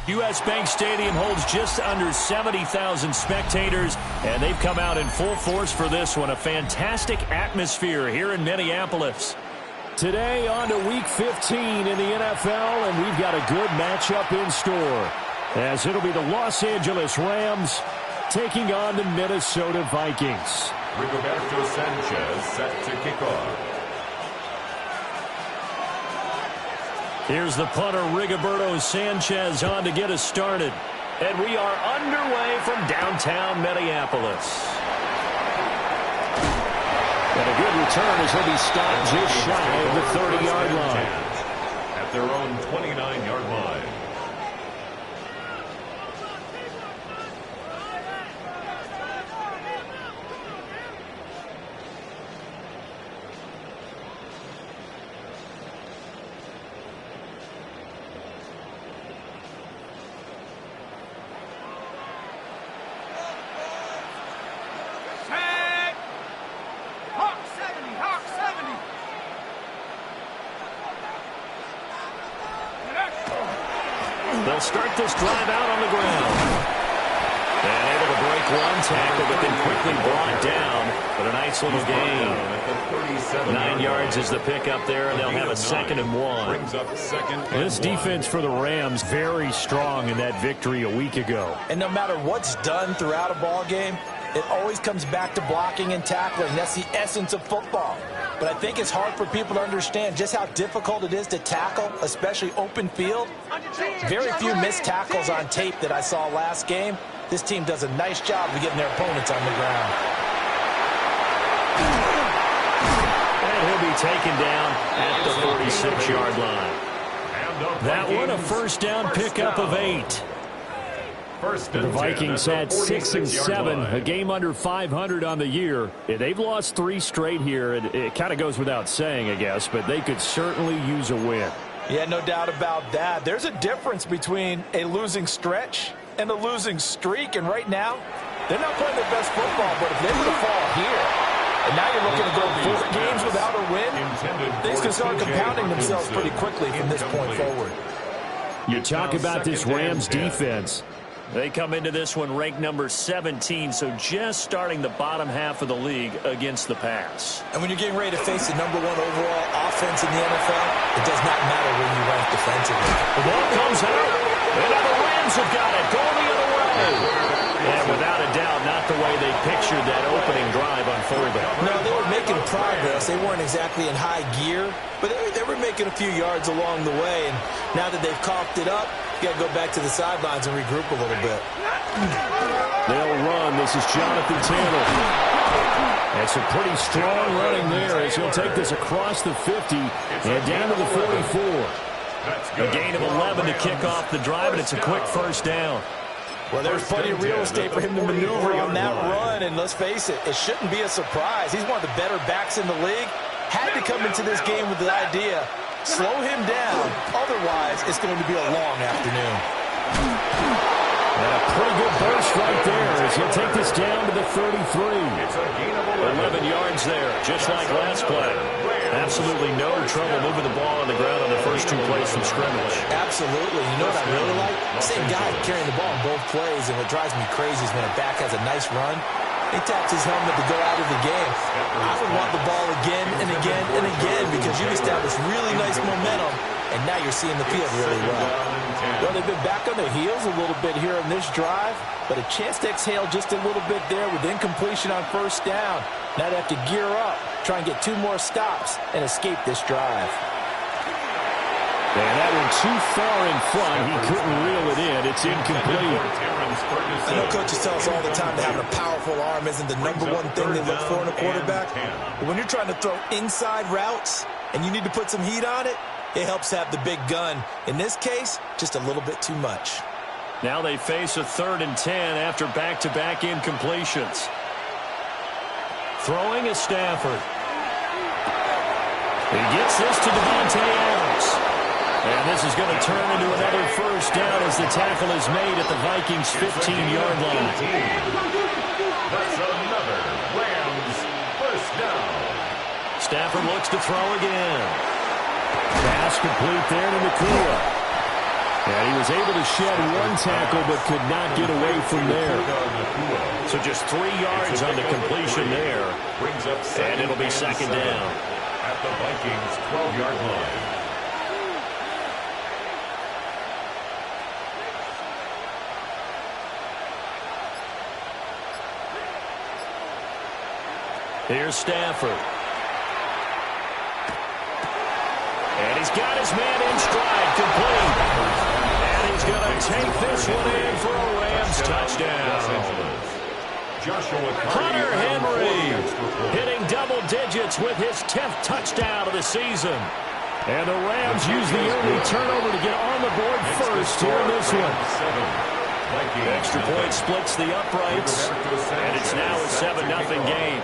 U.S. Bank Stadium holds just under 70,000 spectators, and they've come out in full force for this one. A fantastic atmosphere here in Minneapolis. Today on to Week 15 in the NFL, and we've got a good matchup in store, as it'll be the Los Angeles Rams taking on the Minnesota Vikings. Rigoberto Sanchez set to kick off. Here's the punter, Rigoberto Sanchez, on to get us started. And we are underway from downtown Minneapolis. And a good return as he'll be stopped just shy of the 30-yard line. At their own 29-yard line. They'll start this drive out on the ground. And able to break one tackle, but then quickly brought down. But a nice little gain. 9 yards is the pickup there, and they'll have a 2nd and 1. This defense for the Rams, very strong in that victory a week ago. And no matter what's done throughout a ball game, it always comes back to blocking and tackling. That's the essence of football. But I think it's hard for people to understand just how difficult it is to tackle, especially open field. Very few missed tackles on tape that I saw last game. This team does a nice job of getting their opponents on the ground. And he'll be taken down at the 46-yard line. That one a first down pickup of 8. The Vikings had 6 and 7, a game under 500 on the year. They've lost 3 straight here. It kind of goes without saying, I guess, but they could certainly use a win. Yeah, no doubt about that. There's a difference between a losing stretch and a losing streak, and right now, they're not playing their best football, but if they were to fall here, and now you're looking to go 4 games without a win, things can start compounding themselves pretty quickly from this point forward. You talk about this Rams defense. They come into this one ranked number 17, so just starting the bottom half of the league against the pass. And when you're getting ready to face the #1 overall offense in the NFL, it does not matter where you rank defensively. The ball comes out, and now the Rams have got it, going the other way. And without a doubt, not the way they pictured that opening drive on 4th down. No, they were making progress. They weren't exactly in high gear, but they were making a few yards along the way. And now that they've coughed it up, you got to go back to the sidelines and regroup a little bit. They'll run. This is Jonathan Taylor. That's a pretty strong running there as he'll take this across the 50 and down to the 44. A gain of 11 to kick off the drive, and it's a quick first down. Well, there's plenty of real estate for him to maneuver on that run, and let's face it, it shouldn't be a surprise. He's one of the better backs in the league. Had to come into this game with the idea, slow him down, otherwise it's going to be a long afternoon. And a pretty good burst right there as he'll take this down to the 33. 11 yards there, just like last play. Absolutely no trouble moving the ball on the ground on the first 2 plays from scrimmage. Absolutely. You know what I really like? Same guy carrying the ball on both plays, and what drives me crazy is when a back has a nice run, he taps his helmet to go out of the game. I would want the ball again and again and again because you've established really nice momentum, and now you're seeing the field really well. Well, they've been back on their heels a little bit here on this drive, but a chance to exhale just a little bit there with incompletion on first down. Now they have to gear up, try and get 2 more stops, and escape this drive. And that one too far in front. He couldn't reel it in. It's incomplete. I know coaches tell us all the time that having a powerful arm isn't the #1 thing they look for in a quarterback. But when you're trying to throw inside routes and you need to put some heat on it, it helps have the big gun. In this case, just a little bit too much. Now they face a 3rd and 10 after back-to-back incompletions. Throwing is Stafford. He gets this to Devontae Adams. And this is going to turn into another first down as the tackle is made at the Vikings' 15-yard line. That's another Rams first down. Stafford looks to throw again. Pass complete there to Nakua. And he was able to shed one tackle but could not get away from there. So just 3 yards on the completion there. And it'll be second down. At the Vikings' 12-yard line. Here's Stafford. And he's got his man in stride, complete. And he's going to take this one in for a Rams touchdown. Hunter Henry hitting double digits with his 10th touchdown of the season. And the Rams use the early turnover to get on the board first here in this one. Extra point splits the uprights, and it's now a 7-0 game.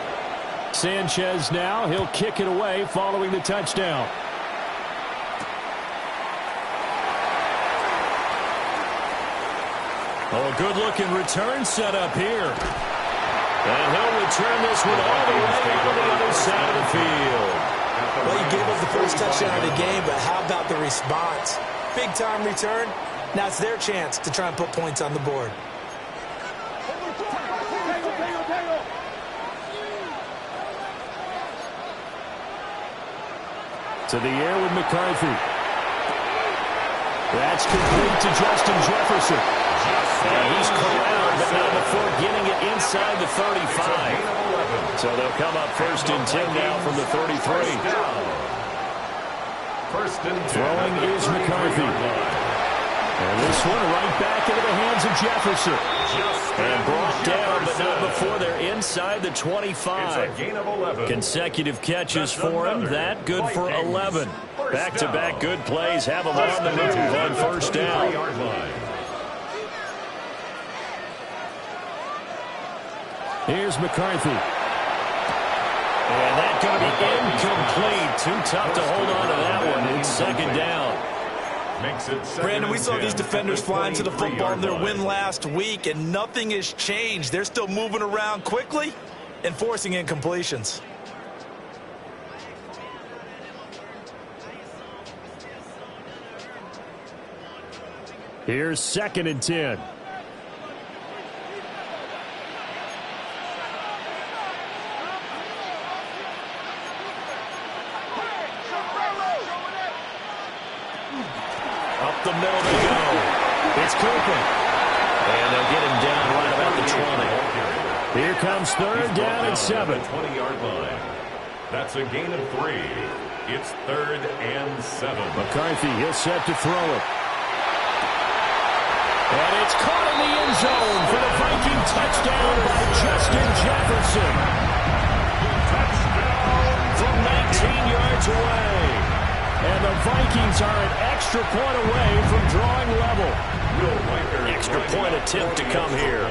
Sanchez now, he'll kick it away following the touchdown. Oh, a good-looking return set up here. And he'll return this one all the way on the other side of the field. Well, you gave up the first touchdown of the game, but how about the response? Big-time return. Now it's their chance to try and put points on the board. To the air with McCarthy. That's complete to Justin Jefferson. And he's corralled, but not before getting it inside the 35. So they'll come up 1st and 10 now from the 33. Throwing is McCarthy. And this one right back into the hands of Jefferson. And brought down, but not before they're inside the 25. Consecutive catches for him. That good for 11. Back-to-back good plays have him on the move on 1st down. Here's McCarthy. And that's going to be incomplete. Too tough to hold on to that one. It's 2nd down. Brandon, we saw these defenders flying to the football in their win last week, and nothing has changed. They're still moving around quickly and forcing incompletions. Here's 2nd and 10. Up the middle they go. It's Cooper. And they'll get him down right about the 20. Here comes 3rd down and 7. 20-yard line. That's a gain of 3. It's 3rd and 7. McCarthy, he'll set to throw it. And it's caught in the end zone for the Viking touchdown by Justin Jefferson. From 19 yards away. And the Vikings are an extra point away from drawing level. Extra point attempt to come here.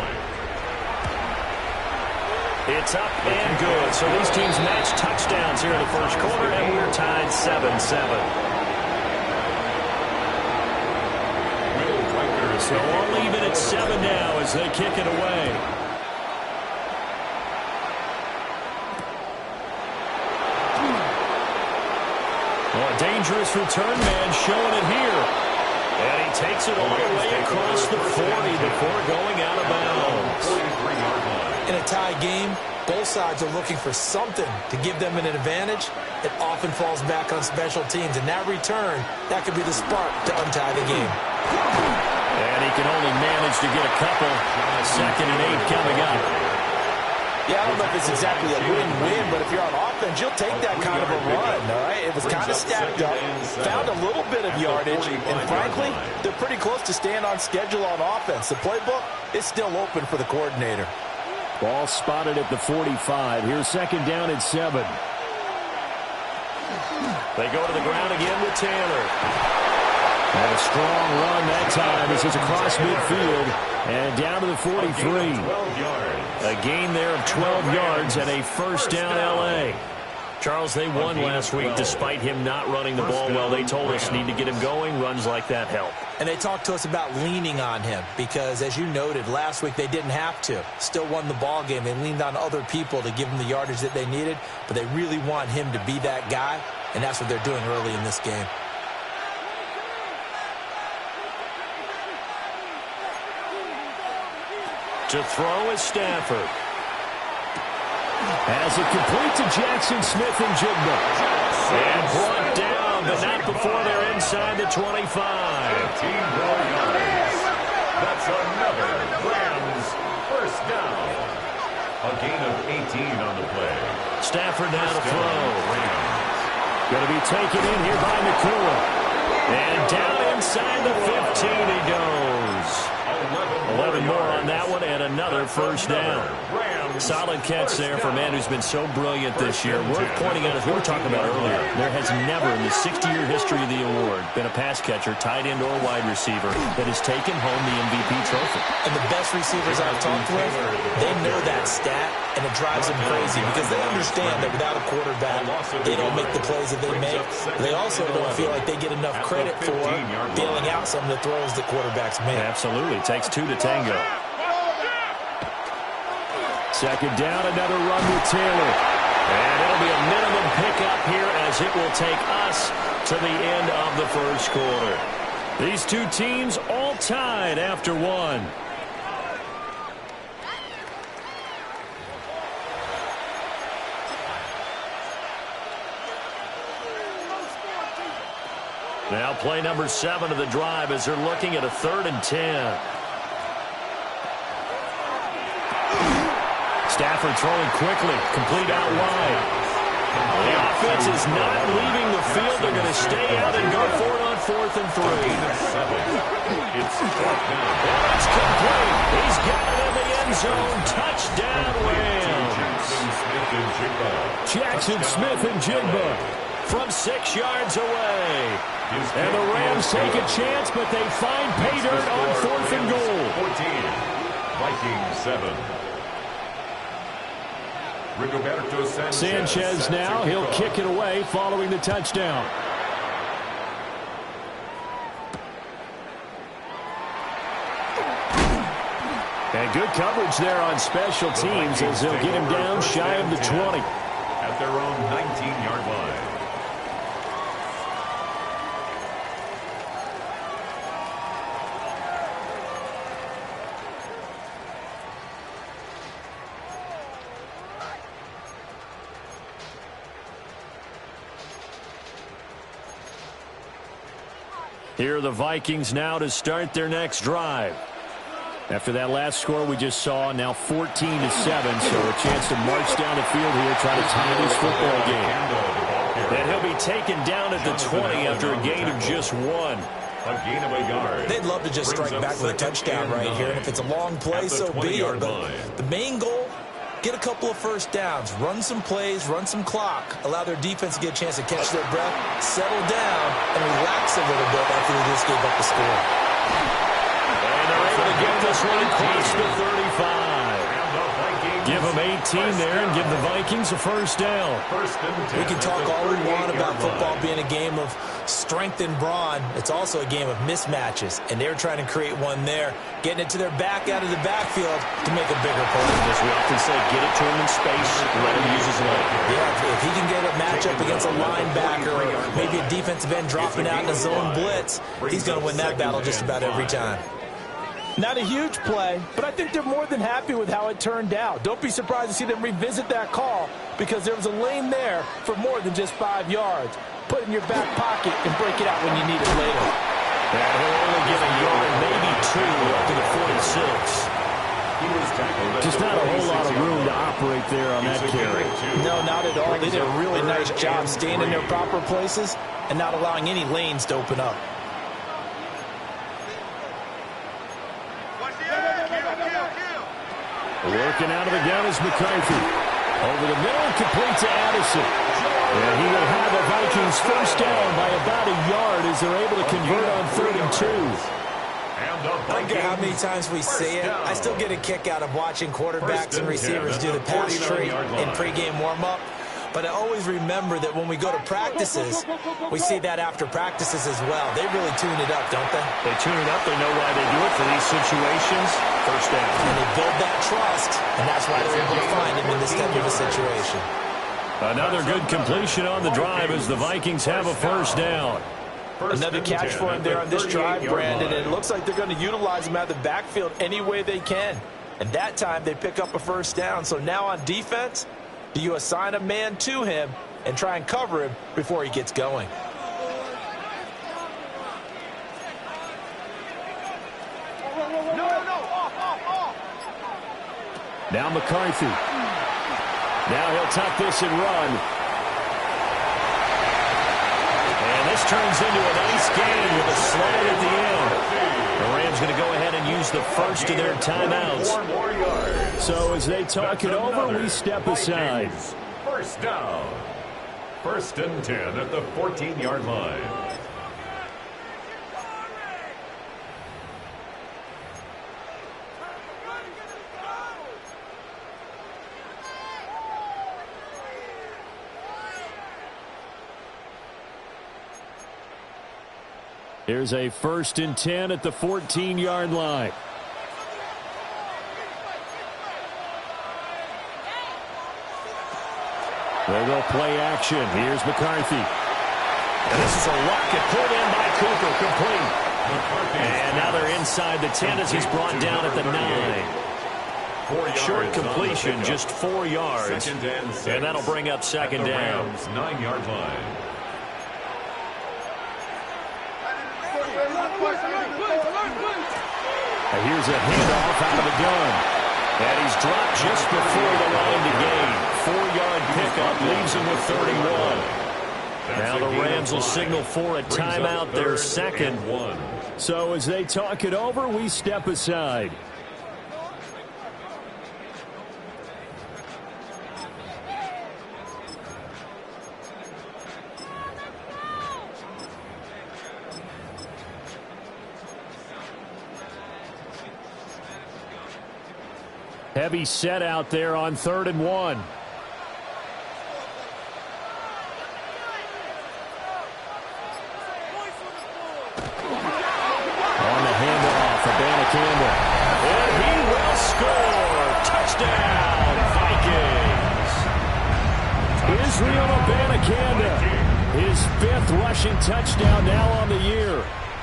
It's up and good. So these teams match touchdowns here in the 1st quarter, and we're tied 7-7. So all even at 7 now as they kick it away. Oh, a dangerous return man showing it here. And he takes it all the way across the 40 before going out of bounds. In a tie game, both sides are looking for something to give them an advantage. It often falls back on special teams. And that return, that could be the spark to untie the game. And he can only manage to get a couple. 2nd and 8 coming up. Yeah, I don't know if it's exactly a win-win, but if you're on offense, you'll take that kind of a run, all right? It was kind of stacked up, found a little bit of yardage, and frankly, they're pretty close to staying on schedule on offense. The playbook is still open for the coordinator. Ball spotted at the 45. Here's 2nd down and 7. They go to the ground again with Taylor. And a strong run that time as it's across midfield and down to the 43. A gain there of 12 yards and a 1st down L.A. Charles, they won last week despite him not running the ball well. They told us need to get him going. Runs like that help. And they talked to us about leaning on him because, as you noted, last week they didn't have to. Still won the ball game. They leaned on other people to give them the yardage that they needed, but they really want him to be that guy, and that's what they're doing early in this game. To throw is Stafford. As it complete to Jackson Smith and Jigba. And brought down, but not before they're inside the 25. 15 more yards. That's another Rams first down. A gain of 18 on the play. Stafford now to throw. Going to be taken in here by Nakua. And down inside the 15 he goes. 11 more on that one and another first down. Solid catch there for a man who's been so brilliant this year. Worth pointing out, as we were talking about earlier, there has never in the 60-year history of the award been a pass catcher, tight end, or wide receiver that has taken home the MVP trophy. And the best receivers I've talked with, they know that stat, and it drives them crazy because they understand that without a quarterback, they don't make the plays that they make. They also don't feel like they get enough credit for bailing out some of the throws that quarterbacks make. Absolutely. It takes two to tango. Second down, another run with Taylor. And it'll be a minimum pickup here as it will take us to the end of the first quarter. These two teams all tied after one. Now play number 7 of the drive as they're looking at a 3rd and 10. Stafford throwing quickly, complete out wide. The offense is not leaving the field. They're going to stay out and go for it on 4th and 3. It's fourth down. And it's complete. He's got it in the end zone. Touchdown, Rams. Jackson Smith and Jigba from 6 yards away. And the Rams take a chance, but they find pay dirt on 4th and goal. 14. Vikings 7. Sanchez now, he'll kick it away following the touchdown. And good coverage there on special teams as they'll get him down shy of the 20. At their own 19-yard line. Here are the Vikings now to start their next drive. After that last score we just saw, now 14-7, so a chance to march down the field here, try to tie this football game. And he'll be taken down at the 20 after a gain of just 1. A gain of a yard. They'd love to just strike back with a touchdown right here, and if it's a long play, so be it. But the main goal, get a couple of first downs, run some plays, run some clock, allow their defense to get a chance to catch their breath, settle down, and relax a little bit after they just gave up the score. And they're able to get this one across the 35. Give them 18 there and give the Vikings a first down. We can talk all we want about football being a game of strength and brawn. It's also a game of mismatches, and they're trying to create one there, getting it to their back out of the backfield to make a bigger play. As we often say, get it to him in space, let him use his leg. Yeah, if he can get a matchup against a linebacker or maybe a defensive end dropping out in a zone blitz, he's going to win that battle just about every time. Not a huge play, but I think they're more than happy with how it turned out. Don't be surprised to see them revisit that call because there was a lane there for more than just 5 yards. Put it in your back pocket and break it out when you need it later. And he'll only get a yard, maybe 2, up to the 46. Just not a whole lot of room to operate there on that carry. No, not at all. They did a really nice job staying in their proper places and not allowing any lanes to open up. Working out of the gun is McCarthy. Over the middle, complete to Addison. And he will have the Vikings first down by about a yard as they're able to convert on 3rd and 2. I don't care how many times we see it. I still get a kick out of watching quarterbacks and receivers do the pass tree in pregame warm-up. But I always remember that when we go to practices, we see that after practices as well. They really tune it up, don't they? They tune it up. They know why they do it for these situations. First down. And they build that trust, and that's why they're able to find him in this type of a situation. Another good completion on the drive as the Vikings have a first down. Another catch for him there on this drive, Brandon, and it looks like they're going to utilize him out of the backfield any way they can. And that time they pick up a first down. So now on defense, do you assign a man to him and try and cover him before he gets going? Now McCarthy. Now he'll tuck this and run. And this turns into a nice game with a slide at the end. The Rams going to go ahead and use the first of their timeouts. So as they talk it over, we step aside. First down. 1st and 10 at the 14-yard line. Here's a 1st and 10 at the 14-yard line. They'll go play action. Here's McCarthy. And this is a rocket pulled in by Cooper, complete. And now they're inside the 10 as he's brought down at the 9. Short completion, just 4 yards. And that'll bring up 2nd down. 9-yard line. And here's a handoff out of the gun. And he's dropped just before the line to gain. 4-yard pickup leaves him with 31. Now the Rams will signal for a timeout, their 2nd. So as they talk it over, we step aside. Heavy set out there on 3rd and 1. On the handoff, Abanikanda. And he will score. Touchdown, Vikings. Israel Abanikanda. His 5th rushing touchdown now on the year.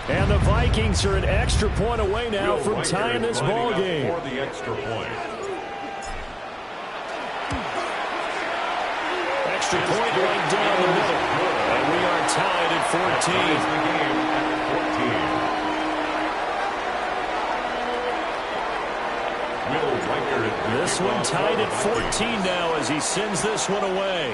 And the Vikings are an extra point away now from tying this ball game. For the extra point. Extra point right down the middle. And we are tied at 14. This one tied at 14 now as he sends this one away.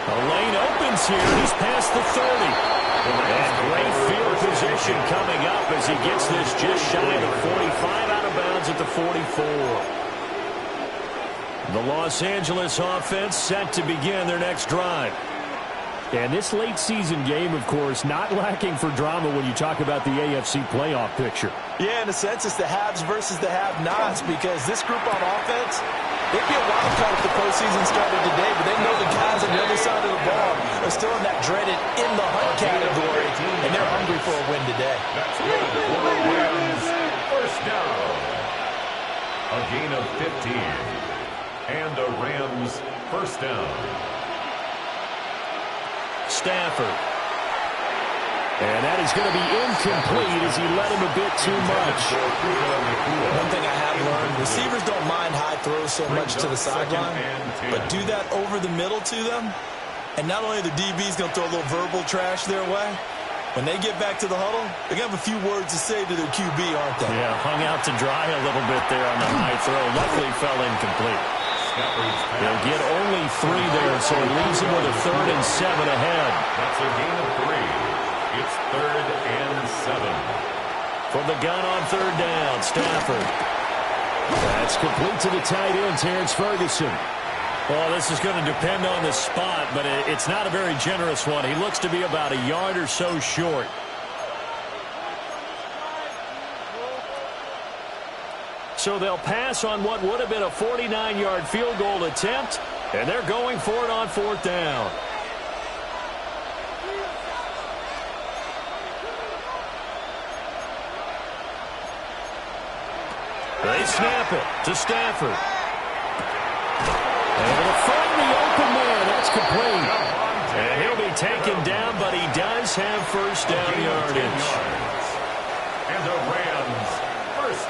The lane opens here. He's past the 30. And great field position coming up as he gets this just shy of 45, out of bounds at the 44. The Los Angeles offense set to begin their next drive. And this late season game, of course, not lacking for drama when you talk about the AFC playoff picture. Yeah, in a sense, it's the haves versus the have-nots, because this group on offense, they'd be a wild card if the postseason started today, but they know the guys on the other side of the ball are still in that dreaded in-the-hunt category, and they're hungry for a win today. That's good for the Rams. First down. A gain of 15. And a Rams first down. Stafford. And that is going to be incomplete as he led him a bit too much. One thing I have learned, receivers don't mind high throws so much to the sideline, but do that over the middle to them, and not only the DB's going to throw a little verbal trash their way, when they get back to the huddle, they're going to have a few words to say to their QB, aren't they? Yeah, hung out to dry a little bit there on the high throw. Luckily fell incomplete. They'll get only 3 there, so it leaves him with a 3rd and 7 ahead. That's a gain of 3. It's 3rd and 7. From the gun on 3rd down, Stafford. That's complete to the tight end, Terrence Ferguson. Well, this is going to depend on the spot, but it's not a very generous one. He looks to be about a yard or so short. So they'll pass on what would have been a 49-yard field goal attempt, and they're going for it on 4th down. They snap it to Stafford. Able to find the open man. That's complete. And he'll be taken down, but he does have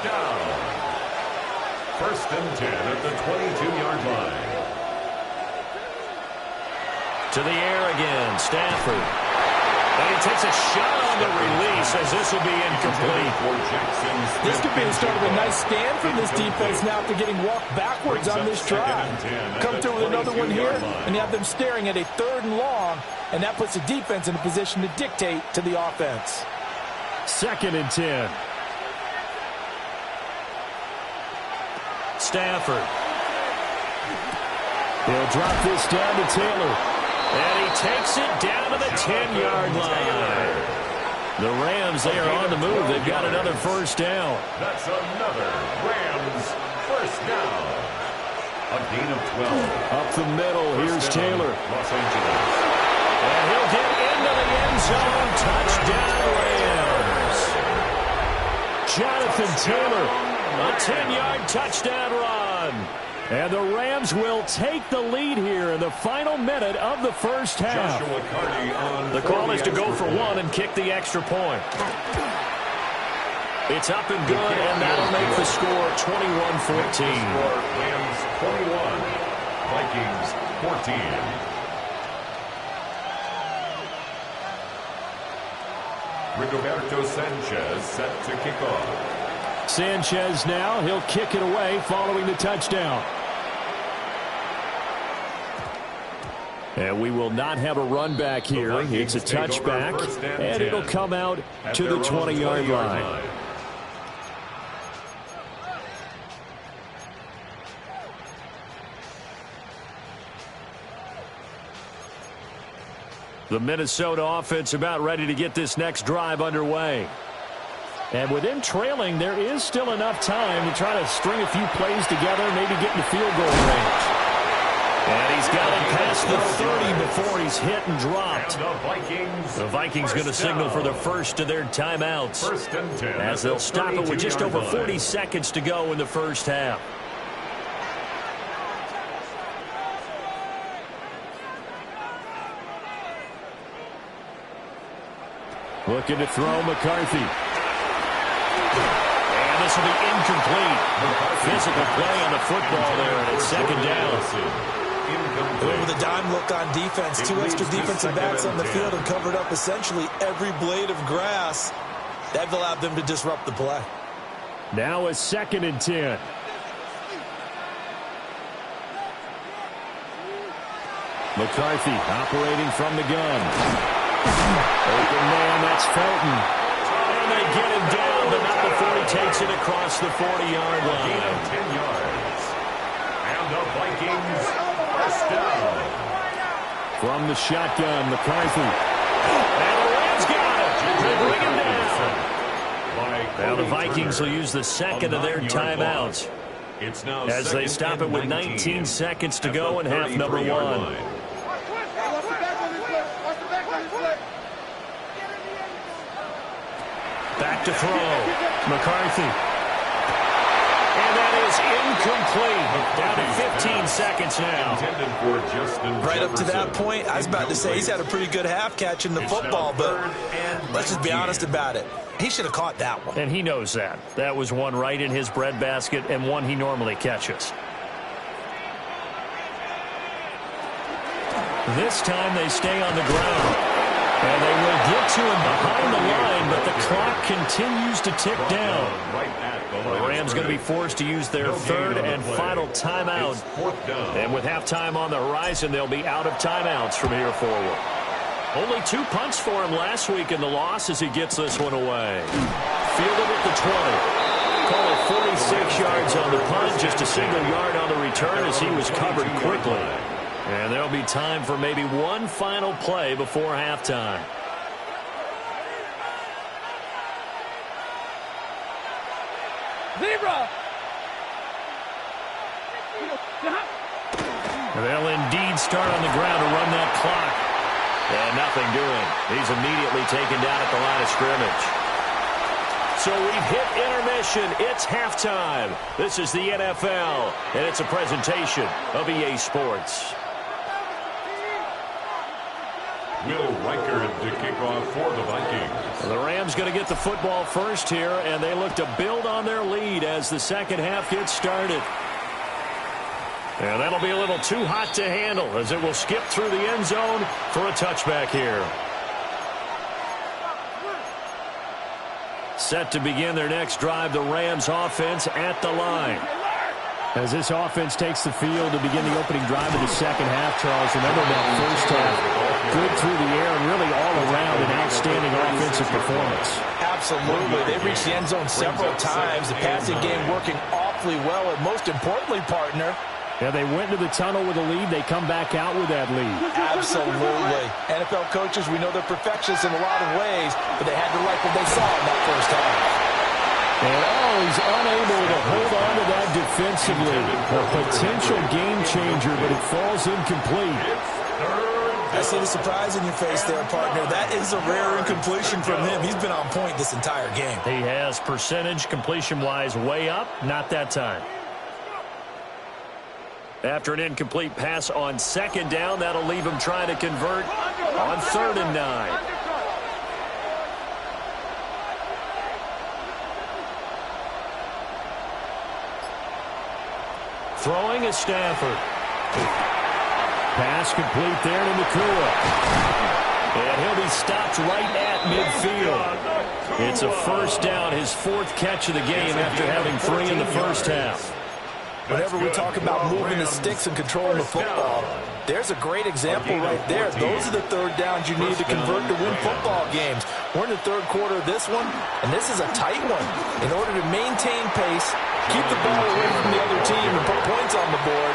down. First and 10 at the 22-yard line. To the air again, Stafford. And he takes a shot on the release as this will be incomplete. This could be the start of a nice stand from this defense now after getting walked backwards on this drive. Come through with another one here, and you have them staring at a 3rd and long, and that puts the defense in a position to dictate to the offense. 2nd and 10. Stafford. He'll drop this down to Taylor. And he takes it down to the 10-yard line. The Rams, they are on the move. They've got another first down. That's another Rams first down. A gain of 12. Up the middle, here's Taylor. Los Angeles. And he'll get into the end zone. Touchdown, Rams. Jonathan Taylor, a 10-yard touchdown run. And the Rams will take the lead here in the final minute of the first half. The call is to go for 1 and kick the extra point. It's up and good, and that'll make the score 21-14. Rams 21, Vikings 14. Rigoberto Sanchez set to kick off. Sanchez now, he'll kick it away following the touchdown. And we will not have a run back here. It's a touchback, and it'll come out to the 20-yard line. The Minnesota offense about ready to get this next drive underway. And with them trailing, there is still enough time to try to string a few plays together, maybe get in the field goal range. And he's got it past the 30 before he's hit and dropped. The Vikings going to signal for the first of their timeouts as they'll stop it with just over 40 seconds to go in the first half. Looking to throw McCarthy. And this will be incomplete. Physical play on the football there, and it's 2nd down. With a dime look on defense, 2 extra defensive backs on the field and covered up essentially every blade of grass. That allowed them to disrupt the play. Now a 2nd and 10. McCarthy operating from the gun. Open man, that's Felton. And they get him down, but not before he takes it across the 40-yard line. Gain of 10 yards. And the Vikings first down. From the shotgun, McCarthy. And the Rams got it. They bring him down. Now the Vikings will use the 2nd of their timeouts as they stop it with 19 seconds to go in half number 1. Back to throw. McCarthy. And that is incomplete. Down to 15 seconds now. Right up to that point, I was about to say he's had a pretty good half catching the football, but let's just be honest about it. He should have caught that one. And he knows that. That was one right in his breadbasket and one he normally catches. This time they stay on the ground. And they will get to him behind the line, but the clock continues to tick down. The Rams going to be forced to use their 3rd and final timeout. And with halftime on the horizon, they'll be out of timeouts from here forward. Only 2 punts for him last week in the loss as he gets this one away. Fielded at the 20. Call it 46 yards on the punt, just a single yard on the return as he was covered quickly. And there'll be time for maybe one final play before halftime. Zebra! They'll indeed start on the ground to run that clock. And nothing doing. He's immediately taken down at the line of scrimmage. So we've hit intermission. It's halftime. This is the NFL, and it's a presentation of EA Sports. Will Reichard to kick off for the Vikings. The Rams going to get the football first here, and they look to build on their lead as the second half gets started. And that'll be a little too hot to handle as it will skip through the end zone for a touchback here. Set to begin their next drive, the Rams offense at the line. As this offense takes the field to begin the opening drive of the second half, Charles, remember that first half, good through the air and really all around an outstanding offensive performance. Absolutely. They reached the end zone several times. The passing game working awfully well, and most importantly, partner, yeah, they went into the tunnel with a lead. They come back out with that lead. Absolutely. NFL coaches, we know they're perfectionists in a lot of ways, but they had to like what they saw in that first half. And, he's unable to hold on to that defensively. A potential game changer, but it falls incomplete. I see the surprise in your face there, partner. That is a rare incompletion from him. He's been on point this entire game. He has percentage completion-wise way up, not that time. After an incomplete pass on second down, that'll leave him trying to convert on 3rd and 9. Throwing is Stafford. Pass complete there to Nakua. And he'll be stopped right at midfield. It's a first down, his 4th catch of the game after having 3 in the first half. Whenever we talk about moving the sticks and controlling the football, there's a great example right there. Those are the 3rd downs you need to convert to win football games. We're in the 3rd quarter of this one, and this is a tight one. In order to maintain pace, keep the ball away from the other team and put points on the board,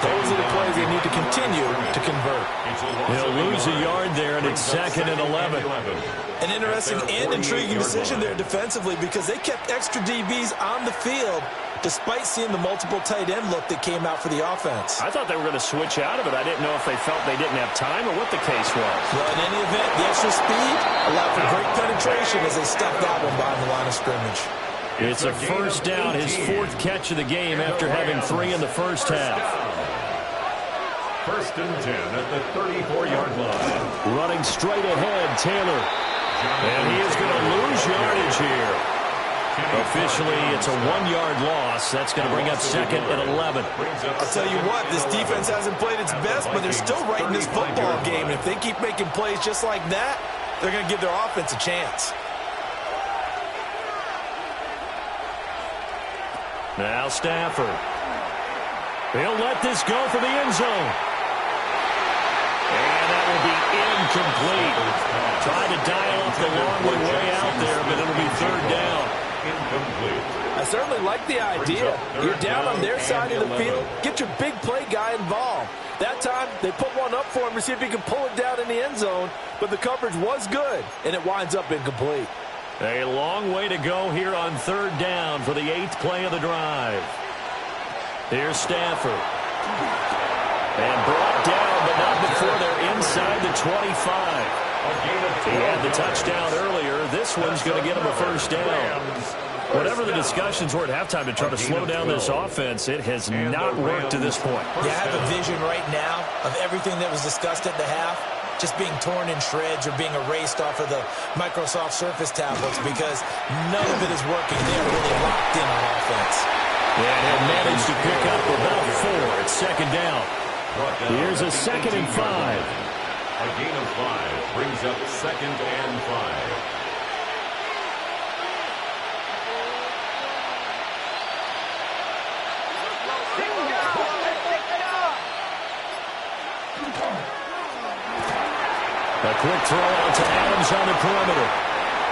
those are the plays they need to continue to convert. He'll lose a yard there, and it's 2nd and 11. An interesting and intriguing decision there defensively because they kept extra DBs on the field despite seeing the multiple tight end look that came out for the offense. I thought they were going to switch out of it. I didn't know if they felt they didn't have time or what the case was. Well, in any event, the extra speed allowed for great penetration as they stuffed that one behind the line of scrimmage. It's a first down, his 4th catch of the game after having 3 in the first half. 1st and 10 at the 34-yard line. Running straight ahead, Taylor. And he is going to lose yardage here. Officially, it's a 1-yard loss. That's going to bring up 2nd and 11. I'll tell you what, this defense hasn't played its best, but they're still right in this football game. And if they keep making plays just like that, they're going to give their offense a chance. Now Stafford. He'll let this go for the end zone. And that will be incomplete. Tried to dial up the long one way out there, but it'll be 3rd down. I certainly like the idea. You're down on their side of the field. Get your big play guy involved. That time, they put one up for him to see if he can pull it down in the end zone, but the coverage was good, and it winds up incomplete. A long way to go here on 3rd down for the 8th play of the drive. Here's Stafford. And brought down, but not before they're inside the 25. He had the touchdown earlier. This one's going to get him a first down. Whatever the discussions were at halftime to try to slow down this offense, it has not worked to this point. Yeah, I have a vision right now of everything that was discussed at the half just being torn in shreds or being erased off of the Microsoft Surface tablets because none of it is working. They're really locked in on offense. And he'll manage to pick up about 4. It's 2nd down. Here's a 2nd and 5. A gain of 5 brings up 2nd and 5. A quick throw out to Adams on the perimeter.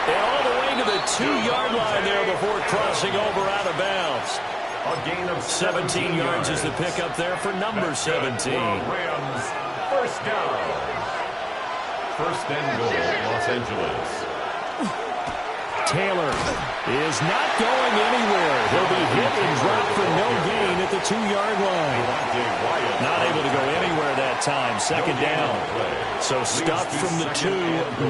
And all the way to the 2-yard line there before crossing over out of bounds. A gain of 17 yards is the pickup there for number 17. Rams, first down. 1st and goal, Los Angeles. Taylor is not going anywhere. He'll be hit and dropped for no gain at the 2-yard line. Not able to go anywhere that time. 2nd down. So stopped from the 2.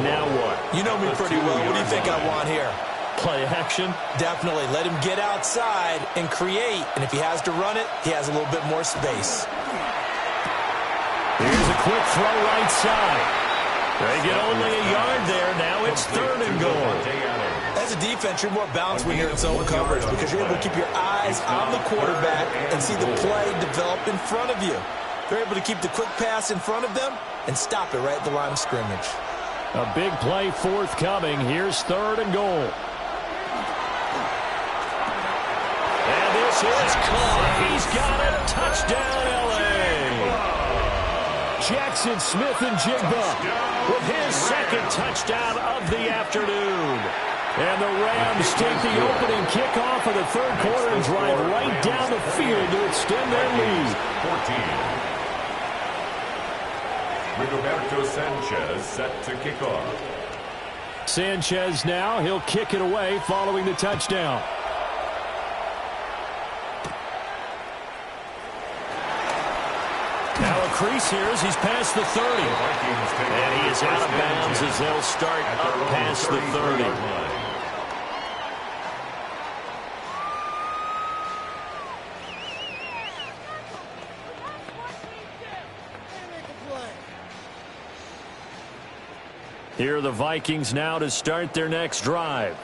Now what? You know me pretty well. What do you think I want here? Play action? Definitely. Let him get outside and create. And if he has to run it, he has a little bit more space. Here's a quick throw right side. They get only a yard there. Now it's 3rd and goal. As a defense, you're more balanced when you're in zone coverage because you're able to keep your eyes on the quarterback and see the play develop in front of you. They're able to keep the quick pass in front of them and stop it right at the line of scrimmage. A big play forthcoming. Here's 3rd and goal. And this is caught. He's got it. Touchdown, L.A. Jackson Smith-Njigba with his 2nd touchdown of the afternoon. And the Rams take the opening kickoff of the 3rd quarter and drive right down the field to extend their lead. 14. Rigoberto Sanchez set to kick off. Sanchez now. He'll kick it away following the touchdown. Now a crease here as he's past the 30. And he is out of bounds as they'll start up past the 30. Here are the Vikings now to start their next drive.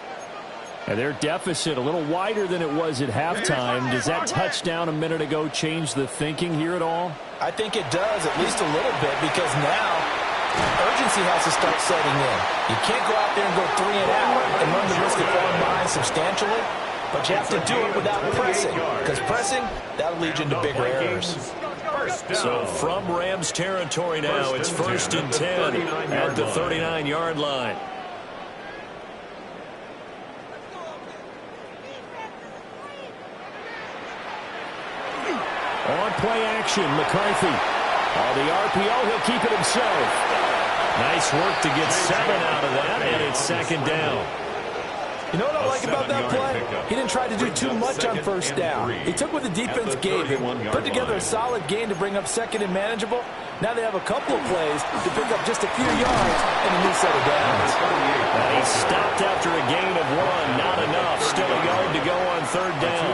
And their deficit a little wider than it was at halftime. Does that touchdown a minute ago change the thinking here at all? I think it does, at least a little bit, because now urgency has to start setting in. You can't go out there and go 3 and out and run the risk of falling behind substantially, but you have to do it without pressing, because pressing, that'll lead you into bigger errors. So from Rams territory now, it's 1st and 10 at the 39-yard line. On play action, McCarthy. On the RPO, he'll keep it himself. Nice work to get 7 out of that, and it's 2nd down. You know what I like about that play? He didn't try to do too much on 1st down. He took what the defense gave him, put together a solid game to bring up 2nd and manageable. Now they have a couple of plays to pick up just a few yards and a new set of downs. And he stopped after a gain of 1. Not enough. Still a yard to go on 3rd down.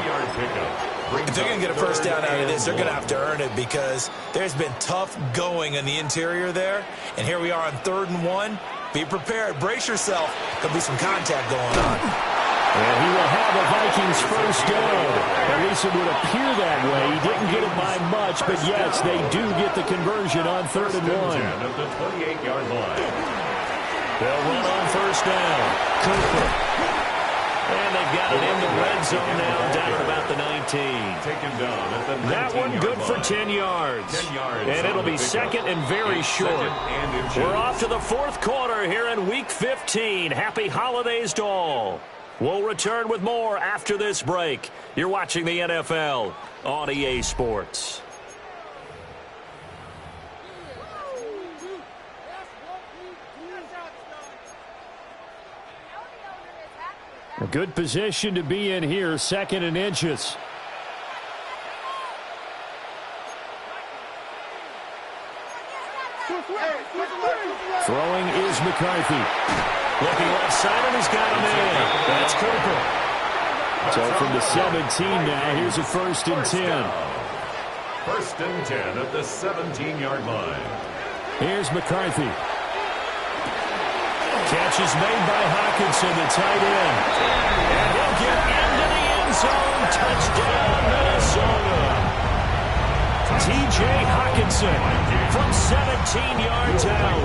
If they're going to get a 1st down out of this, they're going to have to earn it because there's been tough going in the interior there. And here we are on 3rd and 1. Be prepared. Brace yourself. There'll be some contact going on. And he will have a Vikings 1st down. At least it would appear that way. He didn't get it by much, but yes, they do get the conversion on 3rd and 1. At the 28-yard line. They'll run on 1st down. Cooper. And they've got it in the red zone now, down at about the 19. Taken down at the 19-yard That one good for line. 10 yards. 10 yards. And it'll be 2nd and very short. We're off to the 4th quarter here in Week 15. Happy holidays to all. We'll return with more after this break. You're watching the NFL on EA Sports. A good position to be in here, 2nd and inches. Throwing is McCarthy. Looking left side, and he's got him in. That's Cooper. So from the 17 now, here's a 1st and 10. 1st and 10 at the 17-yard line. Here's McCarthy. Catch is made by Hockenson, the tight end. And he'll get into the end zone. Touchdown, Minnesota. T.J. Hockenson from 17 yards out.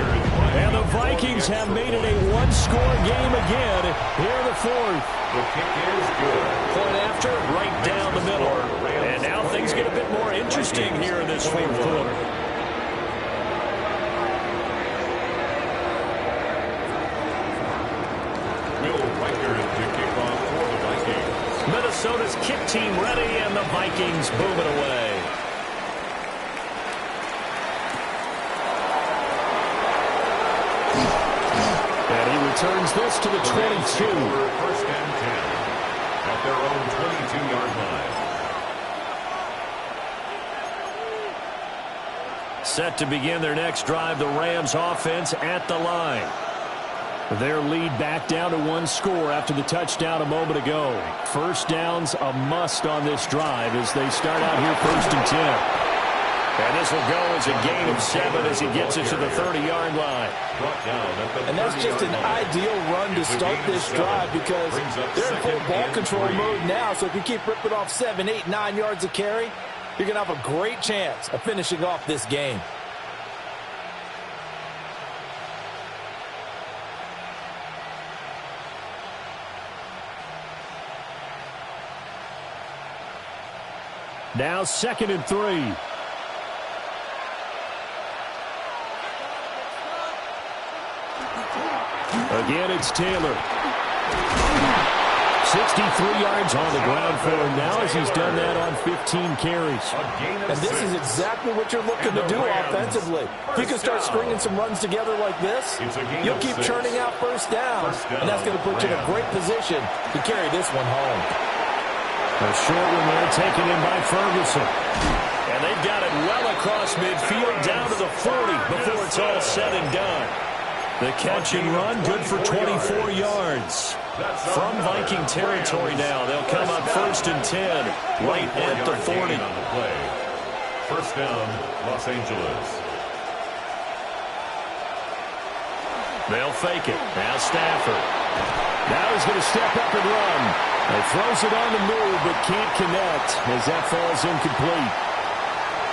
And the Vikings have made it a 1-score game again here in the 4th. The kick is good. Point after, right down the middle. And now things get a bit more interesting here in this 4th quarter. Minnesota's kick team ready, and the Vikings boom it away. And he returns this to the 22. 1st and 10 at their own 22-yard line. Set to begin their next drive, the Rams offense at the line. Their lead back down to 1 score after the touchdown a moment ago. 1st down's a must on this drive as they start out here 1st and 10. And this will go as a gain of 7 as he gets it to the 30-yard line. And that's just an ideal run to start this drive because they're in full ball control mode now. So if you keep ripping off 7, 8, 9 yards of carry, you're going to have a great chance of finishing off this game. Now 2nd and 3. Again, it's Taylor. 63 yards on the ground for him now as he's done that on 15 carries. And this is exactly what you're looking to do offensively. If you can start stringing some runs together like this, you'll keep churning out first down. And that's going to put you in a great position to carry this one home. A short one there taken in by Ferguson. And they've got it well across midfield down to the 40 before it's all said and done. The catch and run, good for 24 yards. From Viking territory now, they'll come up 1st and 10, right at the 40. First down, Los Angeles. They'll fake it. Now Stafford. Now he's going to step up and run. He throws it on the move, but can't connect as that falls incomplete.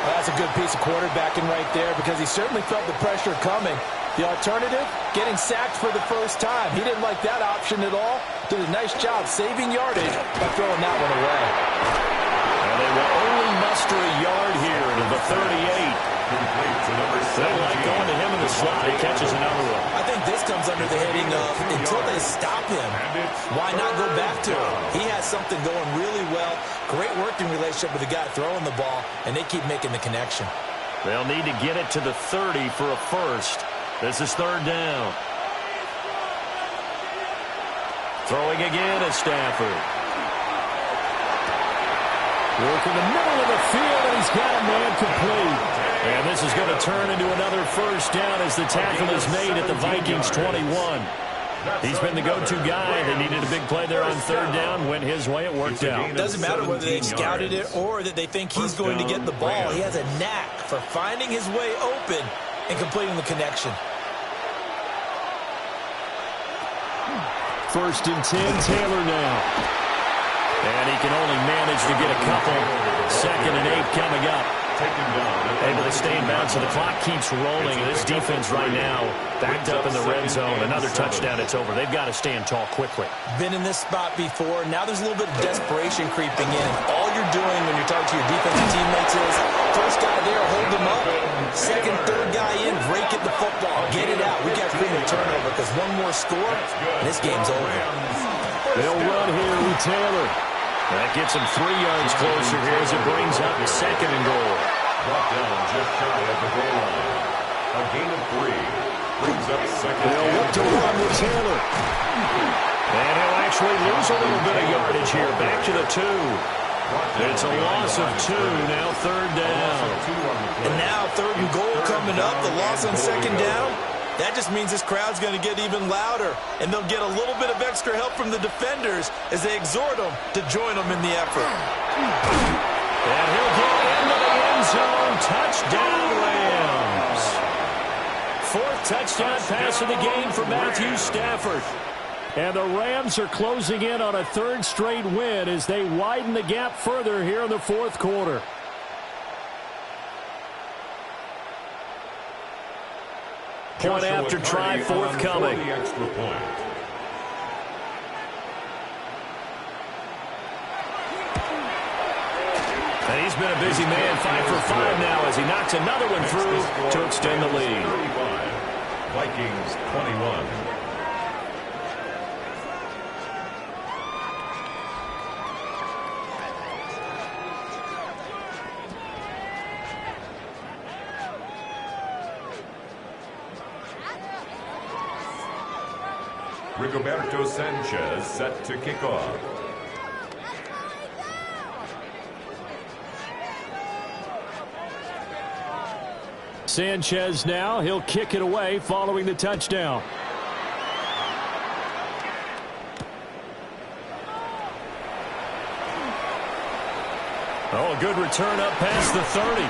Well, that's a good piece of quarterbacking right there because he certainly felt the pressure coming. The alternative, getting sacked for the first time. He didn't like that option at all. Did a nice job saving yardage by throwing that one away. And they will only muster a yard here to the 38. They like going to him in the slot. He catches another one. I think this comes under the heading of until they stop him, why not go back to him? He has something going really well. Great working relationship with the guy throwing the ball, and they keep making the connection. They'll need to get it to the 30 for a first. This is 3rd down. Throwing again at Stafford. Work in the middle of the field, and he's got a man complete. And this is going to turn into another first down as the tackle is made at the Vikings 21. He's been the go-to guy. They needed a big play there on 3rd down. Went his way. It worked out. It doesn't matter whether they've scouted it or that they think he's going to get the ball. He has a knack for finding his way open and completing the connection. 1st and 10, Taylor now. And he can only manage to get a couple. 2nd and 8 coming up. Able to stay in bounds, so the clock keeps rolling. This defense right now backed up in the red zone. Another touchdown, it's over. They've got to stand tall quickly. Been in this spot before. Now there's a little bit of desperation creeping in. All you're doing when you're talking to your defensive teammates is first guy there, hold them up. 2nd, 3rd guy in, break it the football. Get it out. We got to create a turnover because one more score, and this game's over. They'll run here with Taylor. That gets him 3 yards closer here as it brings up 2nd and goal. Brought down just shy of the goal line. A gain of 3 brings up 2nd. They'll look to run with Taylor. And he'll actually lose a little bit of yardage here. Back to the 2. It's a loss of 2. Now 3rd down. And now 3rd and goal coming up. The loss on 2nd down. That just means this crowd's going to get even louder, and they'll get a little bit of extra help from the defenders as they exhort them to join them in the effort. And he'll get into the end zone. Touchdown, Rams. 4th touchdown pass of the game for Matthew Stafford. And the Rams are closing in on a 3rd straight win as they widen the gap further here in the 4th quarter. Point after try forthcoming. Extra point. And he's been a busy man, 5 for 5 now as he knocks another one through to extend the lead. 35. Vikings 21. Rigoberto Sanchez set to kick off. Sanchez now, he'll kick it away following the touchdown. Oh, a good return up past the 30.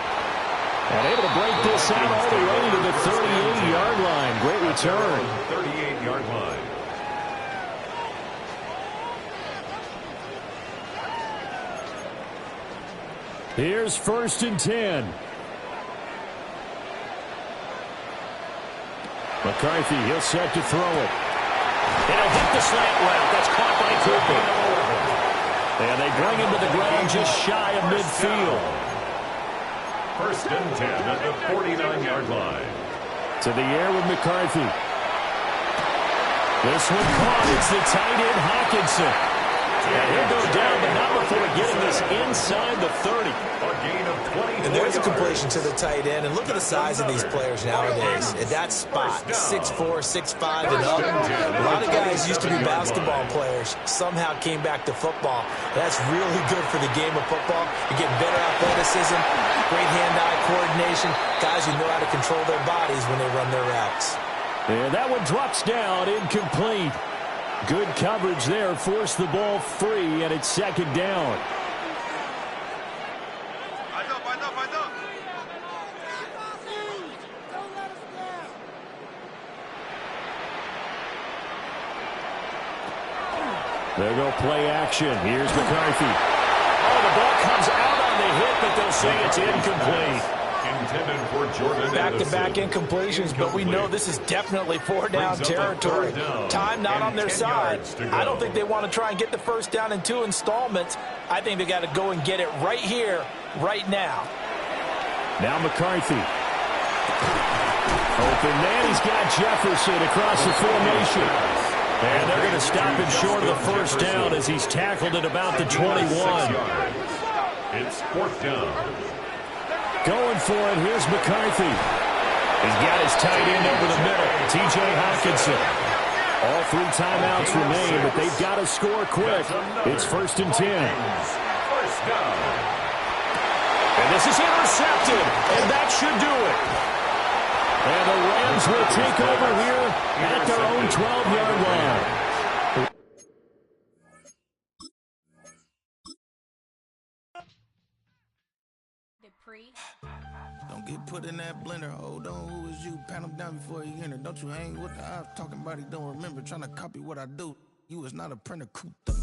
And able to break this out all the way to the 38-yard line. Great return. 38-yard line. Here's 1st and 10. McCarthy, he'll set to throw it. And he'll hit the slant route. That's caught by Cooper. And they bring him to the ground just shy of midfield. 1st and 10 at the 49-yard line. To the air with McCarthy. This one caught. It's the tight end, Hawkinson. And he'll go down, but not before getting this inside the 30. A gain of 24 And there's a yards. completion to the tight end. And look at the size of these players nowadays. At that spot, 6'4", 6'5", and up. A lot of guys used to be basketball players, somehow came back to football. That's really good for the game of football. You're getting better athleticism, great hand-eye coordination, guys who know how to control their bodies when they run their routes. And that one drops down, incomplete. Good coverage there, forced the ball free, and it's 2nd down. There go play action. Here's McCarthy. Oh, the ball comes out on the hit, but they'll say it's incomplete. Intended for Jordan Back-to-back Addison. incompletions, but we know this is definitely 4-down territory. Time not on their side. I don't think they want to try and get the 1st down in 2 installments. I think they got to go and get it right here, right now. Now McCarthy. Open man, he's got Jefferson across the formation. And they're going to stop him short of the 1st down as he's tackled at about the 21. It's 4th down. Going for it, here's McCarthy. He's got his tight end over the middle, T.J. Hawkinson. All 3 timeouts remain, but they've got to score quick. It's 1st and 10. 1st down. And this is intercepted, and that should do it. And the Rams will take over here at their own 12-yard line. Don't get put in that blender. Hold on, who is you? Pat him down before you enter. Don't you hang with the ops talking about he don't remember. Trying to copy what I do. You is not a printer, Kuta.